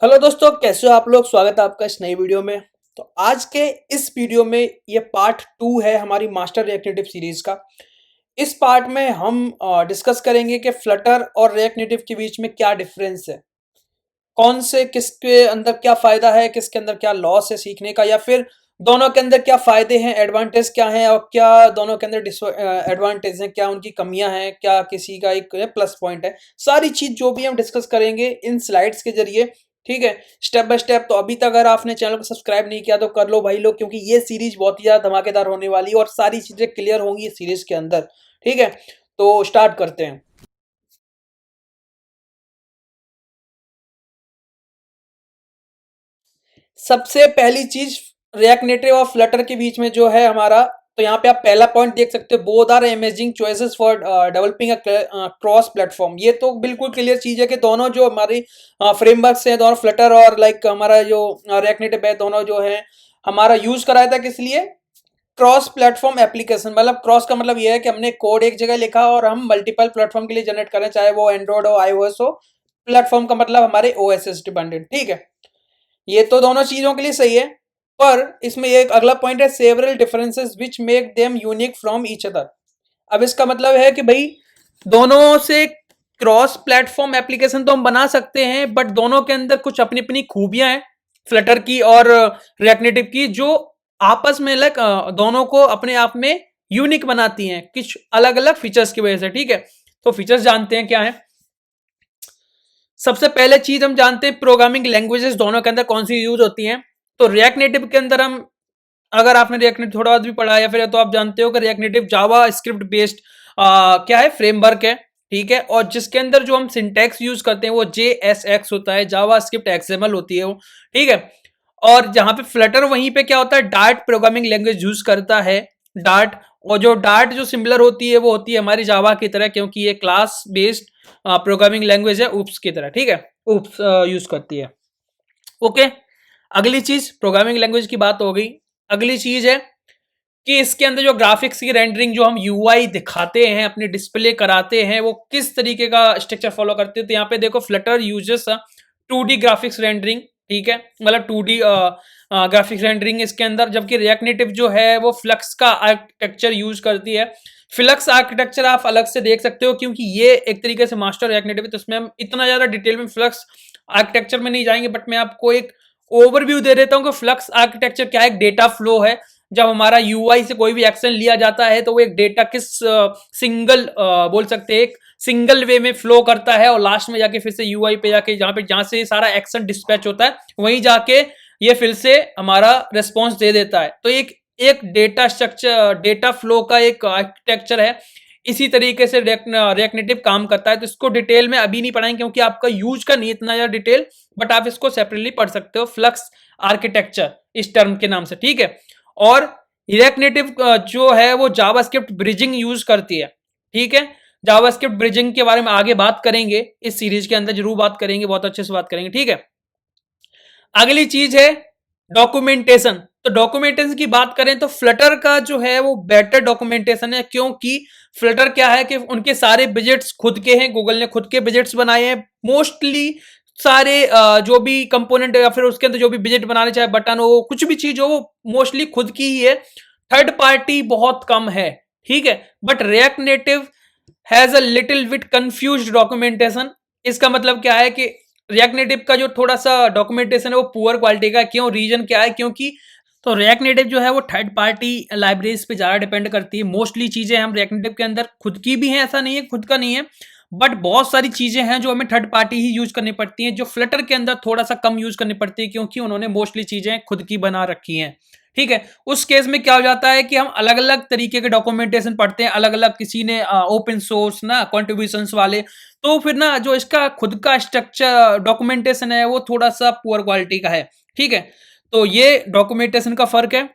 Hello दोस्तों, कैसे हो आप लोग। स्वागत है आपका इस नई वीडियो में। तो आज के इस वीडियो में ये पार्ट 2 है हमारी मास्टर रिएक्ट नेटिव सीरीज का। इस पार्ट में हम डिस्कस करेंगे कि फ्लटर और रिएक्ट नेटिव के बीच में क्या डिफरेंस है, कौन से किसके अंदर क्या फायदा है, किसके अंदर क्या लॉस है सीखने का, या फिर दोनों के अंदर क्या फायदे हैं, एडवांटेज क्या हैं और क्या दोनों के अंदर एडवांटेज हैं, क्या उनकी कमियां हैं, क्या किसी का एक प्लस पॉइंट है। सारी चीज जो भी हम डिस्कस करेंगे इन स्लाइड्स के जरिए। ठीक है, स्टेप बाय स्टेप। तो अभी तक अगर आपने चैनल को सब्सक्राइब नहीं किया तो कर लो भाई लोग, क्योंकि ये सीरीज बहुत ही ज्यादा धमाकेदार होने वाली है और सारी चीजें क्लियर होंगी इस सीरीज के अंदर। ठीक है, तो स्टार्ट करते हैं। सबसे पहली चीज, रिएक्ट नेटिव और फ्लटर के बीच में जो है हमारा, तो यहाँ पे आप पहला पॉइंट देख सकते हो, both are amazing choices for developing a cross platform. ये तो बिल्कुल क्लियर चीज है कि दोनों जो हमारी फ्रेमवर्क्स हैं, दोनों फ्लटर और लाइक हमारा जो रिएक्ट नेटिव है, दोनों जो है हमारा यूज कराया था किस लिए, क्रॉस प्लेटफॉर्म एप्लीकेशन। मतलब क्रॉस का मतलब ये है कि हमने कोड एक जगह लिखा और हम मल्टीपल प्लेटफॉर्म के लिए जनरेट करें, चाहे वो एंड्रॉइड हो, आईओएस हो। प्लेटफॉर्म का मतलब हमारे ओएसएस डिपेंडेंट। ठीक है, ये तो दोनों चीजों के लिए सही है। पर इसमें एक अगला पॉइंट है, several differences which make them unique from each other. अब इसका मतलब है कि भाई दोनों से क्रॉस प्लेटफॉर्म एप्लीकेशन तो हम बना सकते हैं, बट दोनों के अंदर कुछ अपनी अपनी खूबियां हैं, फ्लटर की और रिएक्ट नेटिव की, जो आपस में लाइक दोनों को अपने आप में यूनिक बनाती हैं कुछ अलग अलग फीचर्स की वजह से। ठीक है, तो फीचर्स जानते हैं क्या है। सबसे पहले चीज हम जानते हैं प्रोग्रामिंग लैंग्वेजेस दोनों के अंदर कौन सी यूज होती हैं। तो रिएक्ट नेटिव के अंदर हम, अगर आपने रिएक्ट नेटिव थोड़ा बहुत भी पढ़ा या फिर तो आप जानते हो कि रिएक्ट नेटिव जावा स्क्रिप्ट बेस्ड क्या है, फ्रेमवर्क है। ठीक है, और जिसके अंदर जो हम सिंटैक्स यूज करते हैं वो JSX होता है, जावा स्क्रिप्ट XML होती है वो। ठीक है, और जहां पे फ्लटर वहीं पे क्या होता है, डार्ट प्रोग्रामिंग लैंग्वेज यूज करता है। डार्ट, और जो डार्ट जो सिमिलर होती है वो होती है हमारी जावा की तरह, क्योंकि ये क्लास बेस्ड प्रोग्रामिंग लैंग्वेज है, उप्स की तरह। ठीक है, उप्स यूज करती है। ओके, अगली चीज प्रोग्रामिंग लैंग्वेज की बात हो गई। अगली चीज है कि इसके अंदर जो ग्राफिक्स की रेंडरिंग जो हम यूआई दिखाते हैं, अपने डिस्प्ले कराते हैं, वो किस तरीके का स्ट्रक्चर फॉलो करते हैं। तो यहाँ पे देखो, Flutter uses 2D graphics rendering. ठीक है, मतलब 2D ग्राफिक्स रेंडरिंग इसके अंदर, जबकि रिएक्ट नेटिव जो है वो फ्लक्स का आर्किटेक्चर यूज करती है। फ्लक्स आर्किटेक्चर आप अलग से देख सकते हो, क्योंकि ये एक तरीके से मास्टर रिएक्ट नेटिव है, तो इसमें हम इतना ज्यादा डिटेल में फ्लक्स आर्किटेक्चर में नहीं जाएंगे, बट मैं आपको एक ओवरव्यू दे देता हूँ कि फ्लक्स आर्किटेक्चर क्या है। एक डेटा फ्लो है, जब हमारा यूआई से कोई भी एक्शन लिया जाता है तो वो एक डेटा किस सिंगल बोल सकते हैं, एक सिंगल वे में फ्लो करता है, और लास्ट में जाके फिर से यूआई पे जाके जहां से सारा एक्शन डिस्पैच होता है, वहीं जाके ये फिर से हमारा रिस्पॉन्स दे देता है। तो एक एक डेटा स्ट्रक्चर, डेटा फ्लो का एक आर्किटेक्चर है। इसी तरीके से रिएक्ट नेटिव काम करता है। तो इसको डिटेल में अभी नहीं पढ़ाएंगे, क्योंकि आपका यूज का नहीं इतना ज्यादा डिटेल, बट आप इसको सेपरेटली पढ़ सकते हो, फ्लक्स आर्किटेक्चर इस टर्म के नाम से। ठीक है, और रिएक्ट नेटिव जो है वो जावास्क्रिप्ट ब्रिजिंग यूज करती है। ठीक है, जावास्क्रिप्ट ब्रिजिंग के बारे में आगे बात करेंगे, इस सीरीज के अंदर जरूर बात करेंगे, बहुत अच्छे से बात करेंगे। ठीक है, अगली चीज है डॉक्यूमेंटेशन। तो डॉक्यूमेंटेशन की बात करें तो फ्लटर का जो है वो बेटर डॉक्यूमेंटेशन है, क्योंकि फ्लटर क्या है कि उनके सारे बजट्स खुद के हैं, गूगल ने खुद के बजट्स बनाए हैं। मोस्टली सारे जो भी कंपोनेंट या फिर उसके अंदर जो भी बजट बनाने, चाहे बटन हो, कुछ भी चीज हो, वो मोस्टली खुद की ही है। थर्ड पार्टी बहुत कम है। ठीक है, but react native has a little bit confused documentation. इसका मतलब क्या है कि रिएक्ट नेटिव का जो थोड़ा सा डॉक्यूमेंटेशन है वो पुअर क्वालिटी का है। क्यों, रीजन क्या है, क्योंकि तो रिएक्ट नेटिव जो है वो थर्ड पार्टी लाइब्रेरीज पे ज्यादा डिपेंड करती है। मोस्टली चीजें हम रिएक्ट नेटिव के अंदर खुद की भी हैं, ऐसा नहीं है खुद का नहीं है, बट बहुत सारी चीजें हैं जो हमें थर्ड पार्टी ही यूज करनी पड़ती हैं, जो फ्लटर के अंदर थोड़ा सा कम यूज करनी पड़ती है, क्योंकि उन्होंने मोस्टली चीजें खुद की बना रखी हैं। ठीक है, उस केस में क्या हो जाता है कि हम अलग अलग तरीके के डॉक्यूमेंटेशन पढ़ते हैं, अलग अलग, किसी ने ओपन सोर्स ना कॉन्ट्रीब्यूशंस वाले, तो फिर ना जो इसका खुद का स्ट्रक्चर डॉक्यूमेंटेशन है वो थोड़ा सा पुअर क्वालिटी का है। ठीक है, तो ये डॉक्यूमेंटेशन का फर्क है।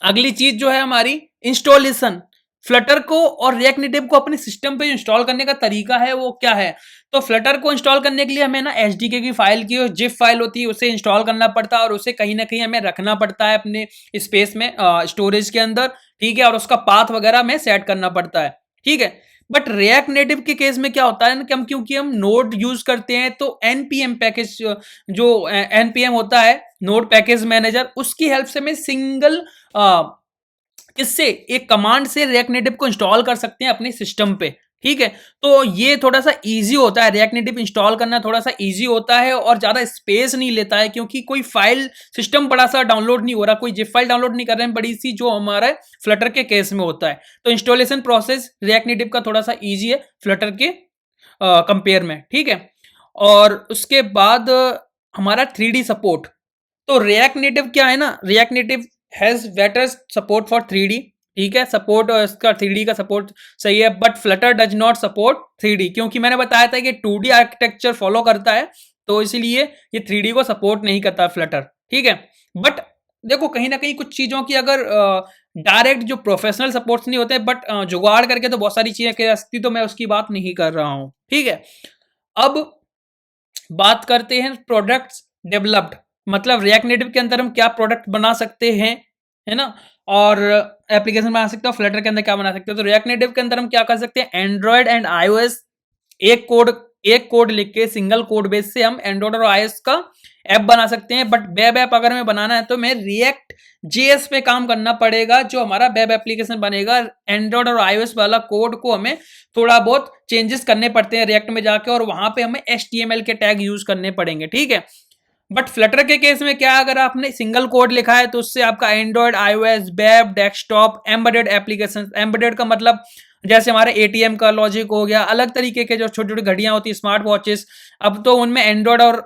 अगली चीज जो है हमारी इंस्टॉलेशन। फ्लटर को और रिएक्ट नेटिव को अपने सिस्टम पे इंस्टॉल करने का तरीका है वो क्या है। तो फ्लटर को इंस्टॉल करने के लिए हमें ना एसडीके की फाइल की जिप फाइल होती है, उसे इंस्टॉल करना पड़ता है, और उसे कहीं ना कहीं हमें रखना पड़ता है अपने स्पेस में, स्टोरेज के अंदर। ठीक है, और उसका पाथ वगैरह हमें सेट करना पड़ता है। ठीक है, बट रिएक्ट नेटिव के केस में क्या होता है ना कि हम क्योंकि हम नोड यूज करते हैं तो एनपीएम पैकेज जो एनपीएम होता है नोड पैकेज मैनेजर उसकी हेल्प से मैं सिंगल किससे एक कमांड से रिएक्ट नेटिव को इंस्टॉल कर सकते हैं अपने सिस्टम पे। ठीक है, तो ये थोड़ा सा इजी होता है, रिएक्ट नेटिव इंस्टॉल करना थोड़ा सा इजी होता है और ज्यादा स्पेस नहीं लेता है क्योंकि कोई फाइल सिस्टम बड़ा सा डाउनलोड नहीं हो रहा, कोई जिप फाइल डाउनलोड नहीं कर रहे हैं बड़ी सी, जो हमारा फ्लटर के केस में होता है। तो इंस्टॉलेशन प्रोसेस रिएक्ट नेटिव का थोड़ा सा ईजी है फ्लटर के कंपेयर में। ठीक है, और उसके बाद हमारा 3D सपोर्ट। तो रिएक्ट नेटिव क्या है ना, react native has better support for 3D। ठीक है, सपोर्ट इसका 3D का सपोर्ट सही है, but Flutter does not support 3D क्योंकि मैंने बताया था कि 2D आर्किटेक्चर फॉलो करता है, तो इसलिए ये 3D को सपोर्ट नहीं करता फ्लटर। ठीक है, बट देखो कहीं ना कहीं कुछ चीजों की अगर डायरेक्ट जो प्रोफेशनल सपोर्ट्स नहीं होते बट जुगाड़ करके तो बहुत सारी चीजें की जा सकती, तो मैं उसकी बात नहीं कर रहा हूं। ठीक है, अब बात करते हैं प्रोडक्ट्स डेवलप्ड, मतलब रिएक्ट नेटिव के अंदर हम क्या प्रोडक्ट बना सकते हैं, है ना, और एप्लीकेशन बना सकते हैं। फ्लटर के अंदर क्या बना सकते हैं, तो रिएक्ट नेटिव के अंदर हम क्या कर सकते हैं, एंड्रॉयड एंड आईओएस एक कोड लिख के सिंगल कोड बेस से हम एंड्रॉयड और आईओएस का ऐप बना सकते हैं। बट वेब ऐप अगर हमें बनाना है तो मैं रिएक्ट जेएस पे काम करना पड़ेगा, जो हमारा वेब एप्लीकेशन बनेगा। एंड्रॉयड और आईओएस वाला कोड को हमें थोड़ा बहुत चेंजेस करने पड़ते हैं रिएक्ट में जाके, और वहां पे हमें HTML के टैग यूज करने पड़ेंगे। ठीक है, बट फ्लटर के केस में क्या, अगर आपने सिंगल कोड लिखा है तो उससे आपका Android, iOS, web, desktop, embedded application, embedded का मतलब जैसे हमारे एटीएम का लॉजिक हो गया, अलग तरीके के जो छोटी छोटी घड़ियां होती है, स्मार्ट वॉचेस, अब तो उनमें एंड्रॉयड और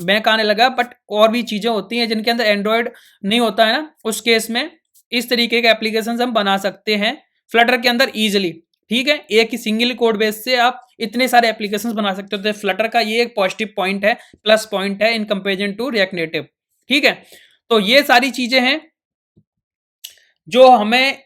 मैक आने लगा, बट और भी चीजें होती हैं जिनके अंदर एंड्रॉयड नहीं होता है ना, उस केस में इस तरीके के एप्लीकेशन हम बना सकते हैं फ्लटर के अंदर इजिली। ठीक है, एक ही सिंगल कोड बेस से आप इतने सारे एप्लीकेशंस बना सकते हो, तो फ्लटर का ये एक पॉजिटिव पॉइंट है, प्लस पॉइंट है in comparison to React Native. ठीक है, तो ये सारी चीजें हैं जो हमें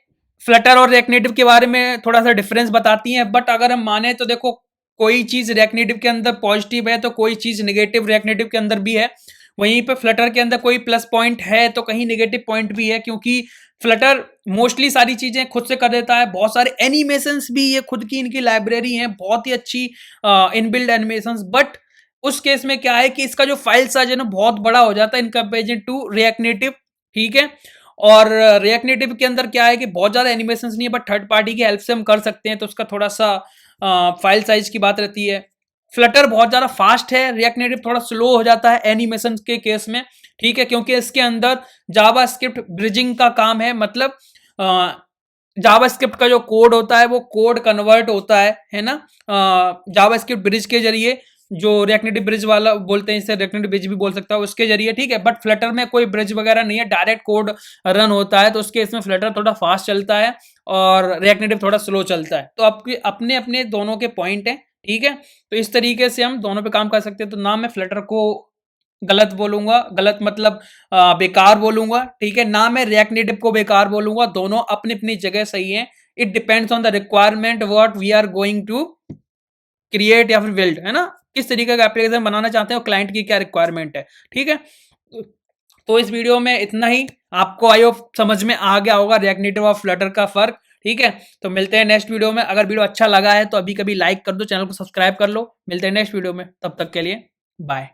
फ्लटर और रिएक्ट नेटिव के बारे में थोड़ा सा डिफरेंस बताती हैं। बट अगर हम माने तो देखो कोई चीज रिएक्ट नेटिव के अंदर पॉजिटिव है तो कोई चीज नेगेटिव रिएक्ट नेटिव के अंदर भी है, वहीं पे फ्लटर के अंदर कोई प्लस पॉइंट है तो कहीं नेगेटिव पॉइंट भी है, क्योंकि फ्लटर मोस्टली सारी चीजें खुद से कर देता है। बहुत सारे एनिमेशंस भी ये खुद की इनकी लाइब्रेरी है, बहुत ही अच्छी इनबिल्ड एनिमेशंस। बट उस केस में क्या है कि इसका जो फाइल साइज है ना बहुत बड़ा हो जाता है in comparison to React Native. ठीक है, और रिएक्ट नेटिव के अंदर क्या है कि बहुत ज्यादा एनिमेशंस नहीं है, बट थर्ड पार्टी की हेल्प से हम कर सकते हैं, तो उसका थोड़ा सा फाइल साइज की बात रहती है। फ्लटर बहुत ज्यादा फास्ट है, रिएक्ट नेटिव थोड़ा स्लो हो जाता है एनिमेशन के केस में। ठीक है, क्योंकि इसके अंदर जावा स्क्रिप्ट ब्रिजिंग का काम है, मतलब जावा स्क्रिप्ट का जो कोड होता है वो कोड कन्वर्ट होता है ना, जावा स्क्रिप्ट ब्रिज के जरिए, जो रिएक्ट नेटिव ब्रिज वाला बोलते हैं, इसे रिएक्ट नेटिव ब्रिज भी बोल सकता है, उसके जरिए। ठीक है, बट फ्लटर में कोई ब्रिज वगैरह नहीं है, डायरेक्ट कोड रन होता है, तो उसके इसमें फ्लटर थोड़ा फास्ट चलता है और रिएक्ट नेटिव थोड़ा स्लो चलता है। तो आपके अपने अपने दोनों के पॉइंट हैं। ठीक है, तो इस तरीके से हम दोनों पे काम कर सकते हैं। तो ना मैं फ्लटर को गलत बोलूंगा, गलत मतलब बेकार बोलूंगा, ठीक है, ना मैं रिएक्ट नेटिव को बेकार बोलूंगा, दोनों अपनी अपनी जगह सही है। It depends on the requirement what we are going to create या फिर बिल्ड, है ना, किस तरीके का एप्लीकेशन बनाना चाहते हैं और क्लाइंट की क्या रिक्वायरमेंट है। ठीक है, तो इस वीडियो में इतना ही, आपको आई होप समझ में आ गया होगा रिएक्ट नेटिव और फ्लटर का फर्क। ठीक है, तो मिलते हैं नेक्स्ट वीडियो में। अगर वीडियो अच्छा लगा है तो अभी कभी लाइक कर दो, चैनल को सब्सक्राइब कर लो। मिलते हैं नेक्स्ट वीडियो में, तब तक के लिए बाय।